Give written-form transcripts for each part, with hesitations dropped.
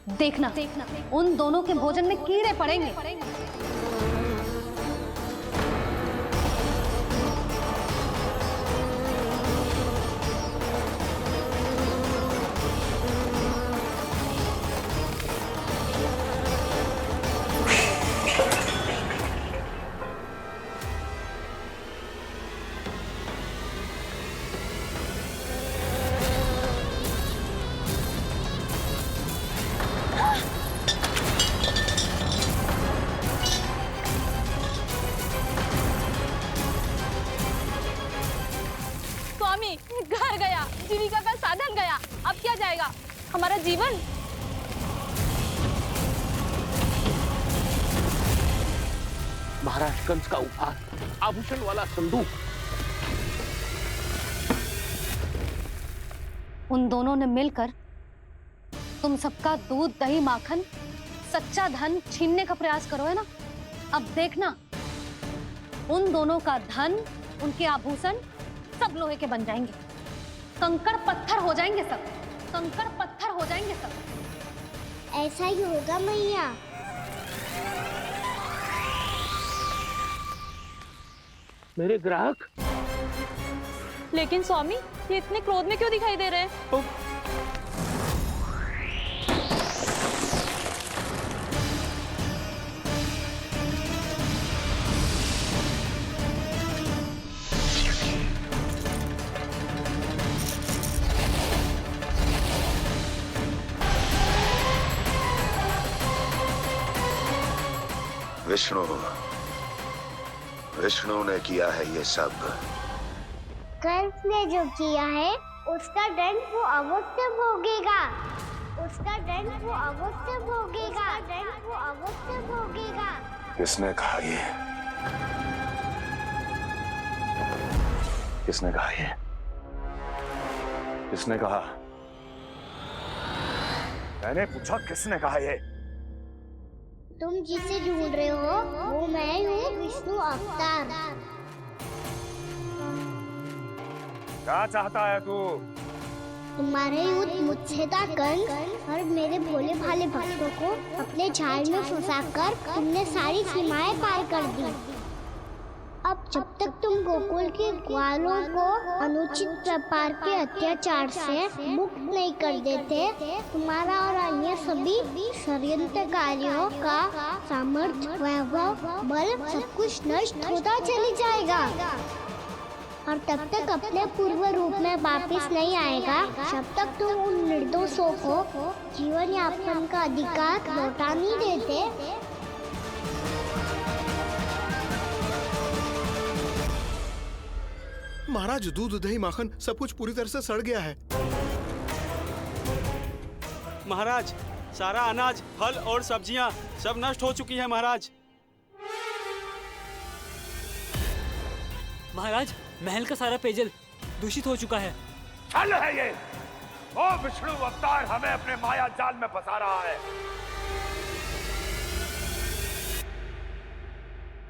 देखना उन दोनों के भोजन में कीड़े पड़ेंगे। घर गया, जीविका का साधन गया, अब क्या जाएगा हमारा जीवन। महाराजगंज का उपहार, आभूषण वाला संदूक। उन दोनों ने मिलकर तुम सबका दूध दही माखन सच्चा धन छीनने का प्रयास करो, है ना। अब देखना उन दोनों का धन, उनके आभूषण सब लोहे के बन जाएंगे, कंकड़ पत्थर हो जाएंगे सब, कंकड़ पत्थर हो जाएंगे सब। ऐसा ही होगा मैया। मेरे ग्राहक। लेकिन स्वामी, ये इतने क्रोध में क्यों दिखाई दे रहे हैं? विष्णु ने किया है ये सब। कंस ने जो किया है उसका दंड वो अवश्य भोगेगा, उसका दंड वो अवश्य भोगेगा, दंड वो अवश्य भोगेगा। किसने कहा ये? किसने कहा ये? किसने कहा? मैंने पूछा किसने कहा ये? तुम जिसे ढूंढ रहे हो वो मैं हूँ, विष्णु अवतार। क्या चाहता है तू? तुम्हारे युद्ध मुझसे था कंस, और मेरे भोले भाले भक्तों को अपने जाल में फंसाकर तुमने सारी सीमाएं पार कर दी। अब जब तक तुम गोकुल के ग्वालों को अनुचित प्रकार के अत्याचार से मुक्त नहीं कर देते, तुम्हारा और अन्य सभी षड्यंत्रकारियों का सामर्थ्य, वैभव, बल सब कुछ नष्ट होता चली जाएगा, और तब तक अपने पूर्व रूप में वापस नहीं आएगा जब तक तुम उन निर्दोषों को जीवन यापन का अधिकार लौटा नहीं देते। महाराज, दूध दही माखन सब कुछ पूरी तरह से सड़ गया है। महाराज, सारा अनाज, फल और सब्जियां सब नष्ट हो चुकी है महाराज। महाराज, महल का सारा पेयजल दूषित हो चुका है। छल है ये। ओ विष्णु अवतार हमें अपने माया जाल में फंसा रहा है।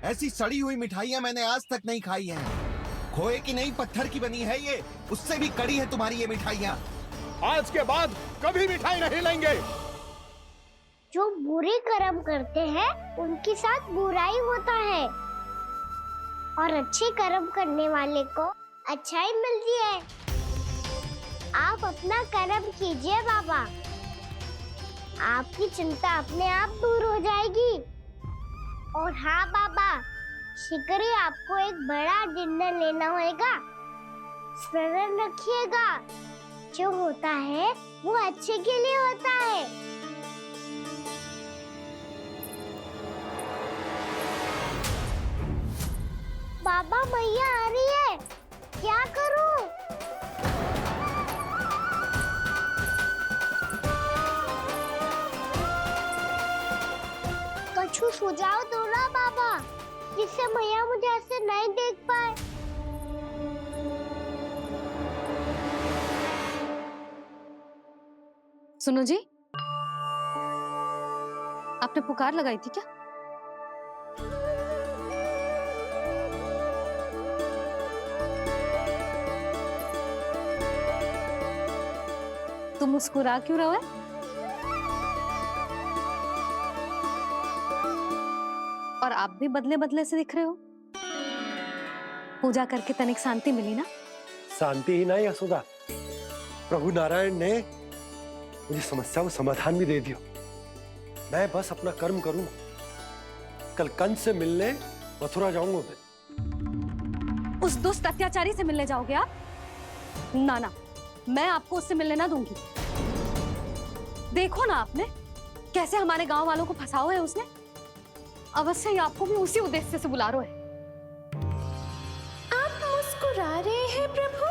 ऐसी सड़ी हुई मिठाइयां मैंने आज तक नहीं खाई हैं। खोए की नहीं, पत्थर की बनी है ये, उससे भी कड़ी है तुम्हारी ये मिठाइयां। आज के बाद कभी मिठाई नहीं लेंगे। जो बुरे कर्म करते हैं उनके साथ बुराई होता है, और अच्छे कर्म करने वाले को अच्छाई मिलती है। आप अपना कर्म कीजिए बाबा, आपकी चिंता अपने आप दूर हो जाएगी। और हाँ बाबा, शीघ्र ही आपको एक बड़ा डिनर लेना होगा। स्मरण रखिएगा, जो होता है वो अच्छे के लिए होता है। बाबा, मैया आ रही है, क्या करूं? कछु सुझाव दो ना बाबा, जिससे मैया मुझे ऐसे नहीं देख पाए। सुनो जी, आपने पुकार लगाई थी क्या? तुम मुस्कुरा क्यों रहे हो? और आप भी बदले बदले से दिख रहे हो। पूजा करके तनिक शांति मिली ना? शांति ही नहीं यशोदा, प्रभु नारायण ने मुझे समस्या को समाधान भी दे दिया। मैं बस अपना कर्म करूंगा। कल कंस से मिलने मथुरा जाऊंगा मैं। उस दुष्ट अत्याचारी से मिलने जाओगे आप? ना ना, मैं आपको उससे मिलने ना दूंगी। देखो ना आपने कैसे हमारे गांव वालों को फंसाओ है उसने। अवश्य ही आपको भी उसी उद्देश्य से बुला रहा है। आप मुस्कुरा रहे हैं प्रभु?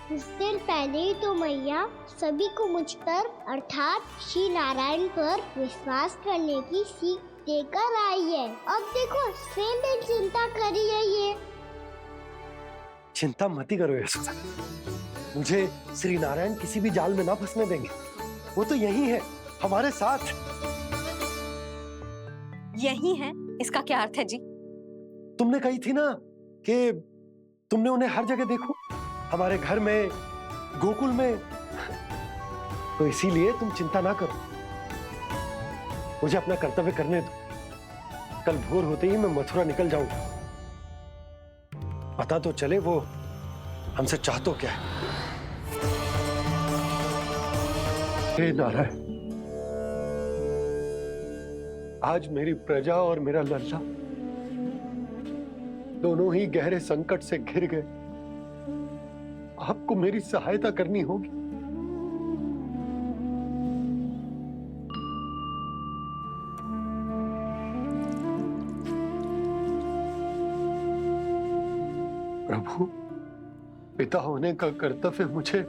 कुछ देर पहले ही तो मैया सभी को मुझ पर अर्थात श्री नारायण पर विश्वास करने की सीख देकर आई है। अब देखो स्वयं भी चिंता करी है ये। चिंता मत ही करो यशोदा, मुझे श्री नारायण किसी भी जाल में ना फंसने देंगे। वो तो यही है हमारे साथ। यही है, इसका क्या अर्थ है जी? तुमने कही थी ना कि तुमने उन्हें हर जगह देखो, हमारे घर में, गोकुल में। तो इसीलिए तुम चिंता ना करो, मुझे अपना कर्तव्य करने दो। कल भोर होते ही मैं मथुरा निकल जाऊंगा। पता तो चले वो हमसे चाहतो क्या है। हे नारायण, आज मेरी प्रजा और मेरा लल्ला दोनों ही गहरे संकट से घिर गए। आपको मेरी सहायता करनी होगी। प्रभु, पिता होने का कर्तव्य मुझे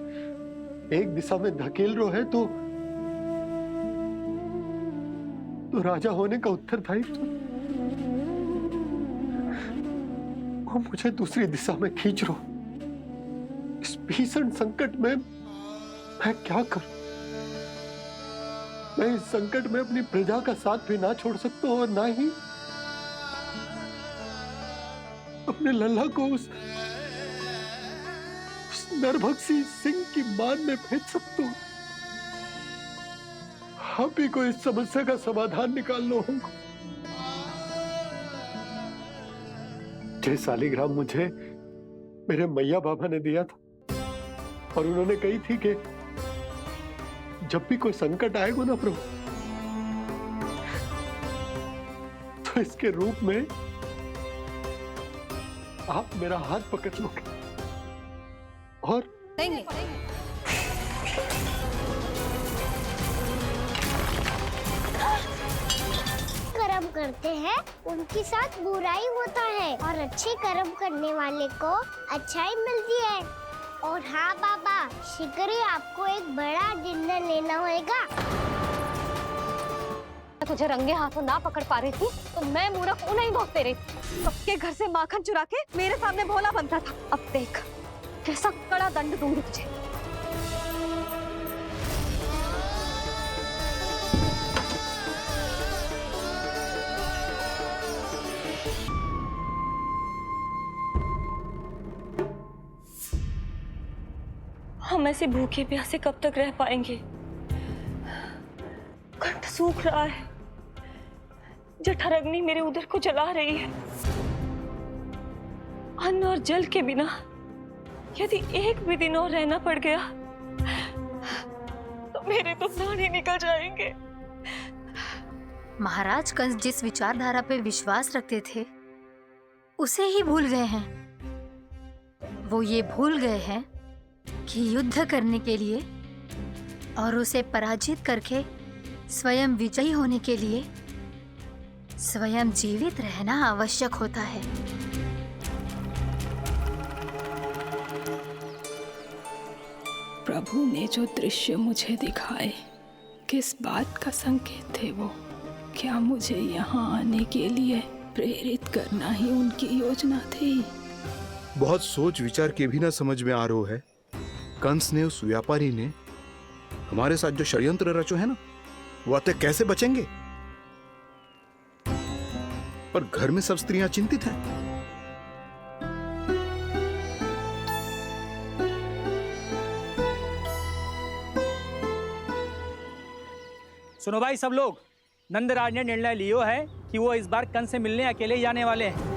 एक दिशा में धकेल रहा है तो राजा होने का उत्तरदायित्व वो मुझे दूसरी दिशा में खींच रहा। इस भीषण संकट में मैं क्या करूं? मैं इस संकट में अपनी प्रजा का साथ भी ना छोड़ सकता हूं और ना ही अपने लल्ला को उस नरभक्षी सिंह की मान में भेज सकता हूं। आप ही को इस समस्या का समाधान निकालना होगा। जय शालिग्राम मुझे मेरे मैया बाबा ने दिया था और उन्होंने कही थी कि जब भी कोई संकट आएगा ना प्रभु, तो इसके रूप में आप मेरा हाथ पकड़ लोगे और नहीं। कर्म करते हैं उनके साथ बुराई होता है और अच्छे कर्म करने वाले को अच्छाई मिलती है। और हाँ बाबा, शीघ्र ही आपको एक बड़ा डिनर लेना होगा। तुझे रंगे हाथों ना पकड़ पा रही थी तो मैं मूर्ख उन्हें ही भोगते रही। सबके घर से माखन चुरा के मेरे सामने भोला बनता था। अब देख कैसा कड़ा दंड दूंगी तुझे। हम ऐसे भूखे प्यासे कब तक रह पाएंगे? कंठ सूख रहा है, जठराग्नि मेरे उदर को जला रही है। अन्न और जल के बिना यदि एक भी दिन और रहना पड़ गया तो मेरे तो प्राण ही निकल जाएंगे। महाराज कंस जिस विचारधारा पे विश्वास रखते थे उसे ही भूल गए हैं। वो ये भूल गए हैं कि युद्ध करने के लिए और उसे पराजित करके स्वयं विजयी होने के लिए स्वयं जीवित रहना आवश्यक होता है। प्रभु ने जो दृश्य मुझे दिखाए, किस बात का संकेत थे वो? क्या मुझे यहाँ आने के लिए प्रेरित करना ही उनकी योजना थी? बहुत सोच विचार के भी ना समझ में आ रहा है। कंस ने, उस व्यापारी ने हमारे साथ जो षड्यंत्र रचो है ना, वो आते कैसे बचेंगे? पर घर में सब स्त्रियां चिंतित हैं। सुनो भाई सब लोग, नंदराज ने निर्णय लियो है कि वो इस बार कंस से मिलने अकेले जाने वाले हैं।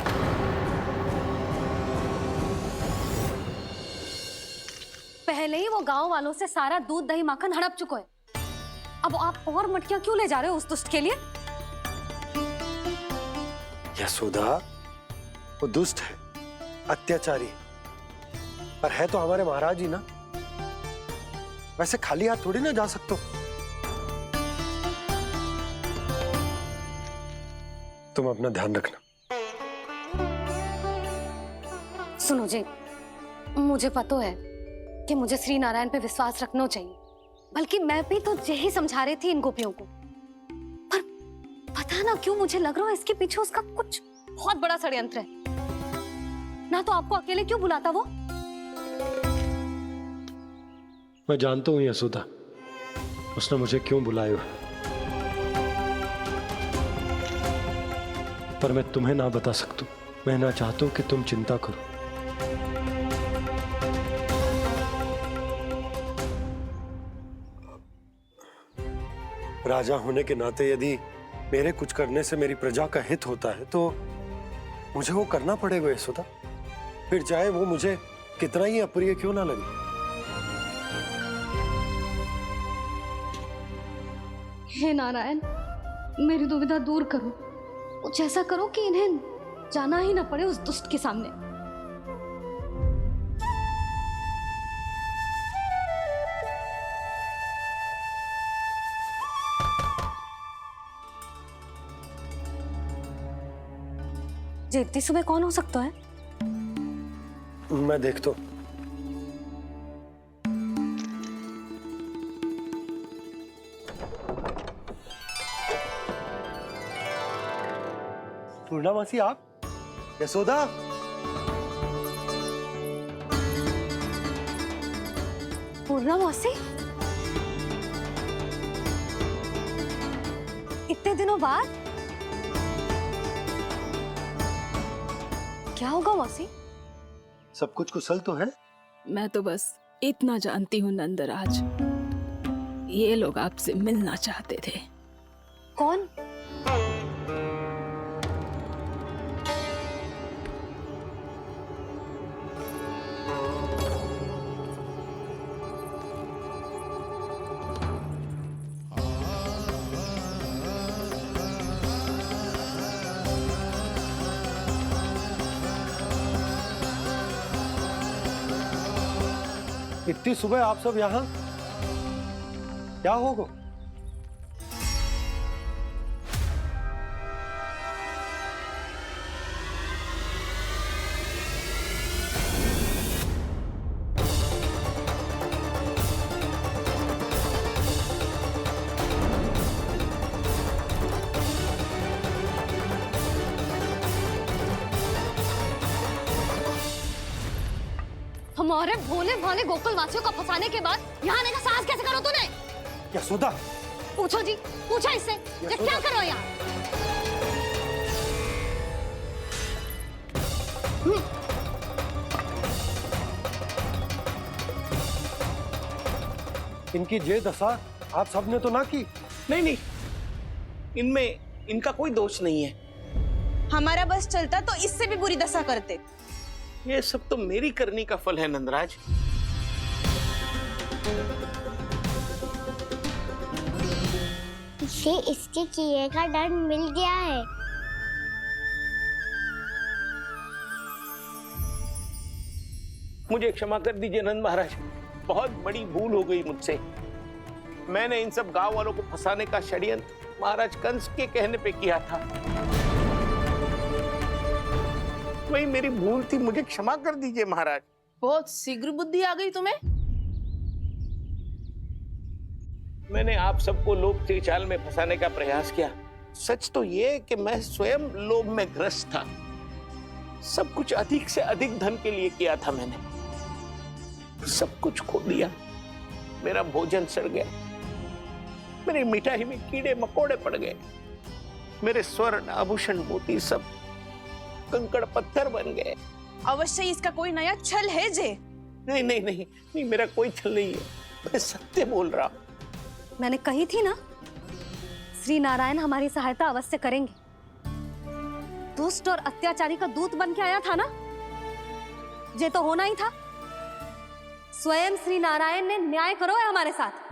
पहले ही वो गांव वालों से सारा दूध दही माखन हड़प चुका है, अब आप और मटकियां क्यों ले जा रहे हो उस दुष्ट के लिए? यशोदा, वो दुष्ट है, अत्याचारी, पर है तो हमारे महाराज ही ना। वैसे खाली हाथ थोड़ी ना जा सकते हो। तुम अपना ध्यान रखना। सुनो जी, मुझे पता है कि मुझे श्री नारायण पे विश्वास रखना चाहिए, बल्कि मैं भी तो यही समझा रही थी इन गोपियों को, पर पता ना क्यों मुझे लग रहा है इसके पीछे उसका कुछ बहुत बड़ा षड्यंत्र है। ना तो आपको अकेले क्यों बुलाता वो? मैं जानता हूं यशोदा, उसने मुझे क्यों बुलाया है, पर मैं तुम्हें ना बता सकता। मैं ना चाहता हूं कि तुम चिंता करो। राजा होने के नाते यदि मेरे कुछ करने से मेरी प्रजा का हित होता है तो मुझे वो करना पड़ेगा यशोदा, फिर चाहे वो मुझे कितना ही अप्रिय क्यों ना लगे। हे नारायण, मेरी दुविधा दूर करो, कुछ ऐसा करो कि इन्हें जाना ही ना पड़े उस दुष्ट के सामने। जी इतनी सुबह कौन हो सकता है? मैं देखता हूं। पूर्णामासी, आप? यशोदा, पूर्णामासी, इतने दिनों बाद? क्या होगा मौसी? सब कुछ कुशल तो है? मैं तो बस इतना जानती हूँ नंदराज, ये लोग आपसे मिलना चाहते थे। कौन? इतनी सुबह आप सब यहाँ? क्या होगा? हमारे भोले भाले गोकुल वासियों को फंसाने के बाद यहाँ आने का साहस कैसे करो तूने? यशोदा, पूछो जी, पूछो इससे, ये क्या करो यहाँ? इनकी ये दशा आप सबने तो ना की? नहीं नहीं, इनमें इनका कोई दोष नहीं है। हमारा बस चलता तो इससे भी बुरी दशा करते। ये सब तो मेरी करनी का फल है नंदराज। इसे इसके किए का दंड मिल गया है। मुझे क्षमा कर दीजिए नंद महाराज, बहुत बड़ी भूल हो गई मुझसे। मैंने इन सब गांव वालों को फंसाने का षड्यंत्र महाराज कंस के कहने पे किया था। वही मेरी भूल थी, मुझे क्षमा कर दीजिए महाराज। बहुत शीघ्र बुद्धि आ गई तुम्हें। मैंने आप सबको लोभ के चाल में फंसाने का प्रयास किया। सच तो ये कि मैं स्वयं लोभ में ग्रस्त था। सब कुछ अधिक से अधिक धन के लिए किया था मैंने। सब कुछ खो दिया। मेरा भोजन सड़ गया, मेरी मिठाई में कीड़े मकोड़े पड़ गए, मेरे स्वर्ण आभूषण मोती सब कंकड़ पत्थर बन गए। अवश्य इसका कोई नया छल है जे। नहीं नहीं नहीं नहीं, मेरा कोई छल नहीं है, मैं सत्य बोल रहा हूं। मैंने कही थी ना, श्री नारायण हमारी सहायता अवश्य करेंगे। दुष्ट और अत्याचारी का दूत बन के आया था ना, ये तो होना ही था। स्वयं श्री नारायण ने न्याय करो है हमारे साथ।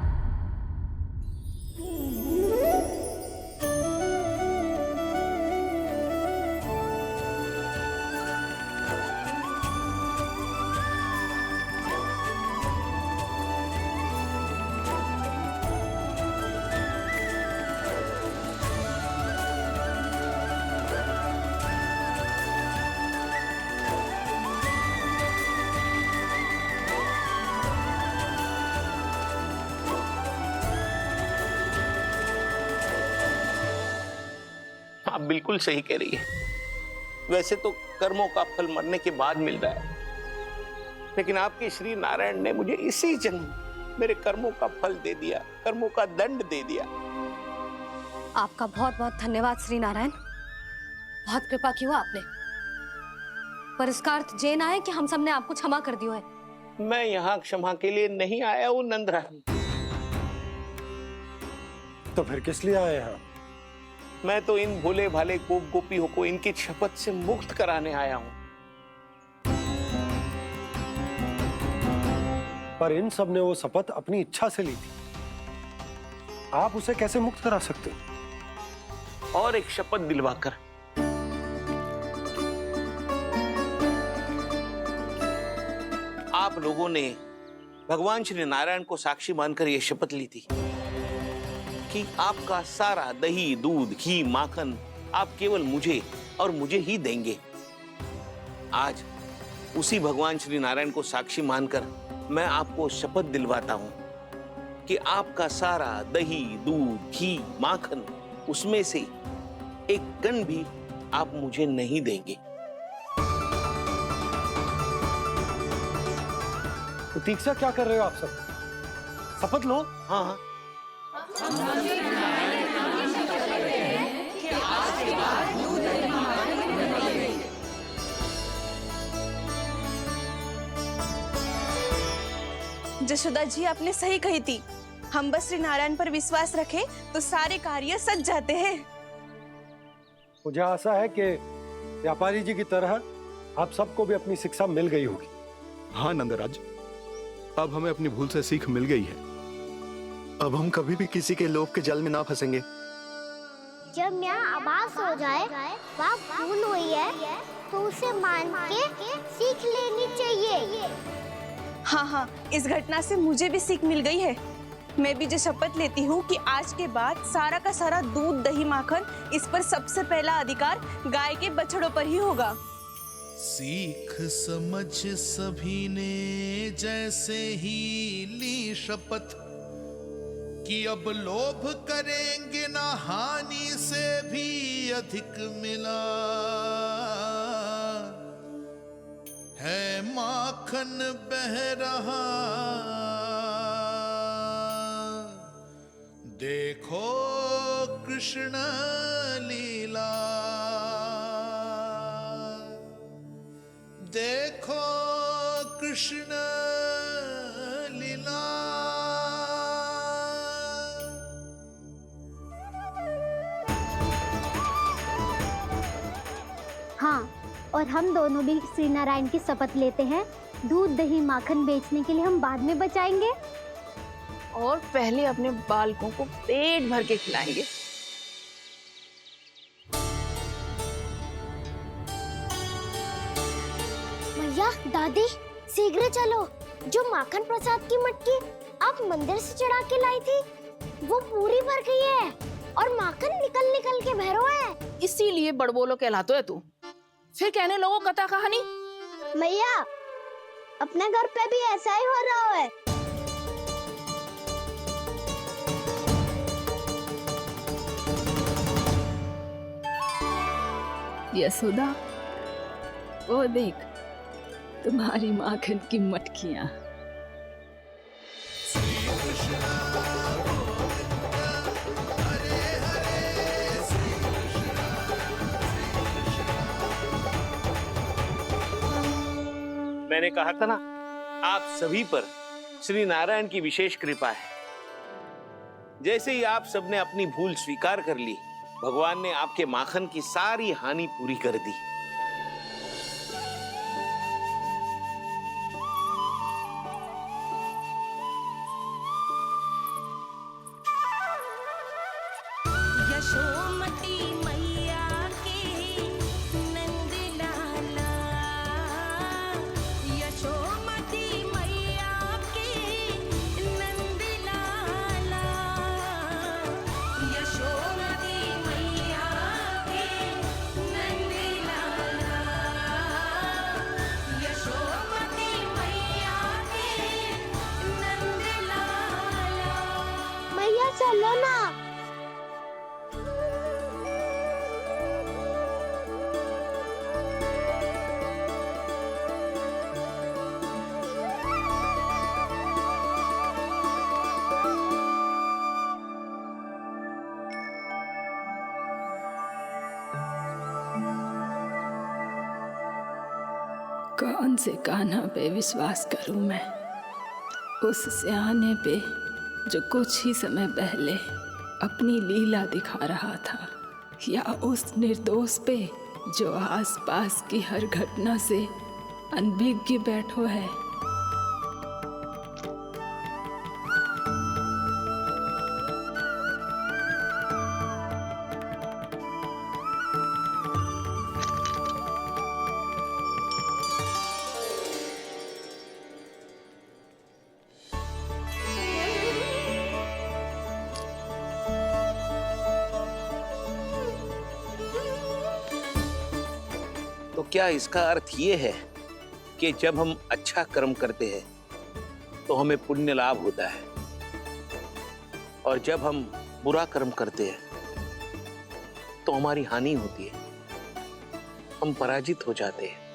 आप बिल्कुल सही कह रही है। वैसे तो कर्मों का फल मरने के बाद मिल रहा है, लेकिन आपके श्री नारायण ने मुझे इसी जन्म मेरे कर्मों का फल दे दिया, कर्मों का दंड दे दिया। आपका बहुत बहुत धन्यवाद श्री नारायण, बहुत कृपा की हो आपने। पर इसका अर्थ ये ना है कि हम सबने आपको क्षमा कर दियो है। मैं यहाँ क्षमा के लिए नहीं आया हूँ नंदरानी। तो फिर किस लिए आए हैं? मैं तो इन भोले भाले गोप गोपियों को इनकी शपथ से मुक्त कराने आया हूँ। पर इन सब ने वो शपथ अपनी इच्छा से ली थी, आप उसे कैसे मुक्त करा सकते? और एक शपथ दिलवाकर। आप लोगों ने भगवान श्री नारायण को साक्षी मानकर यह शपथ ली थी कि आपका सारा दही, दूध, घी, माखन आप केवल मुझे और मुझे ही देंगे। आज उसी भगवान श्री नारायण को साक्षी मानकर मैं आपको शपथ दिलवाता हूं कि आपका सारा दही, दूध, घी, माखन उसमें से एक कण भी आप मुझे नहीं देंगे। प्रतीक्षा क्या कर रहे हो आप सब? शपथ लो। हाँ हाँ। जशोदा जी, आपने सही कही थी। हम बस श्री नारायण पर विश्वास रखें तो सारे कार्य सज जाते हैं। मुझे आशा है कि व्यापारी जी की तरह आप सबको भी अपनी शिक्षा मिल गई होगी। हाँ नंदराज, अब हमें अपनी भूल से सीख मिल गई है। अब हम कभी भी किसी के लोभ के जल में ना फंसेंगे। जब यहाँ आभास हो जाए वहाँ भूल हुई है तो उसे मान के सीख लेनी चाहिए। हाँ हाँ, इस घटना से मुझे भी सीख मिल गई है। मैं भी जो शपथ लेती हूँ कि आज के बाद सारा का सारा दूध, दही, माखन इस पर सबसे पहला अधिकार गाय के बछड़ों पर ही होगा। सीख समझ सभी ने जैसे ही ली शपथ कि अब लोभ करेंगे ना हानि से भी अधिक मिला है, माखन बह रहा देखो कृष्ण लीला, देखो कृष्ण लीला। हाँ, और हम दोनों भी श्री नारायण की शपथ लेते हैं, दूध, दही, माखन बेचने के लिए हम बाद में बचाएंगे और पहले अपने बालकों को पेट भर के खिलाएंगे। भैया, दादी, शीघ्र चलो। जो माखन प्रसाद की मटकी आप मंदिर से चढ़ा के लाई थी, वो पूरी भर गई है और माखन निकल निकल के भरो है। इसीलिए बड़बोलो कहलाते है तू। फिर कहने लोगों कथा कहानी। भैया, अपने घर पे भी ऐसा ही हो रहा है। यशोदा, वो देख तुम्हारी माखन की मटकियां। मैंने कहा था ना, आप सभी पर श्री नारायण की विशेष कृपा है। जैसे ही आप सबने अपनी भूल स्वीकार कर ली, भगवान ने आपके माखन की सारी हानि पूरी कर दी। यशोमती मैया के नंद लाला, यशोमती मैया के नंद लाला, यशोमती मैया के नंद लाला, यशोमती मैया के नंद लाला। मैया चलो ना। कौन से कान्हा पे विश्वास करूं मैं? उस सियाने पे जो कुछ ही समय पहले अपनी लीला दिखा रहा था, या उस निर्दोष पे जो आसपास की हर घटना से अनभिज्ञ बैठो है। तो क्या इसका अर्थ ये है कि जब हम अच्छा कर्म करते हैं तो हमें पुण्य लाभ होता है, और जब हम बुरा कर्म करते हैं तो हमारी हानि होती है, हम पराजित हो जाते हैं?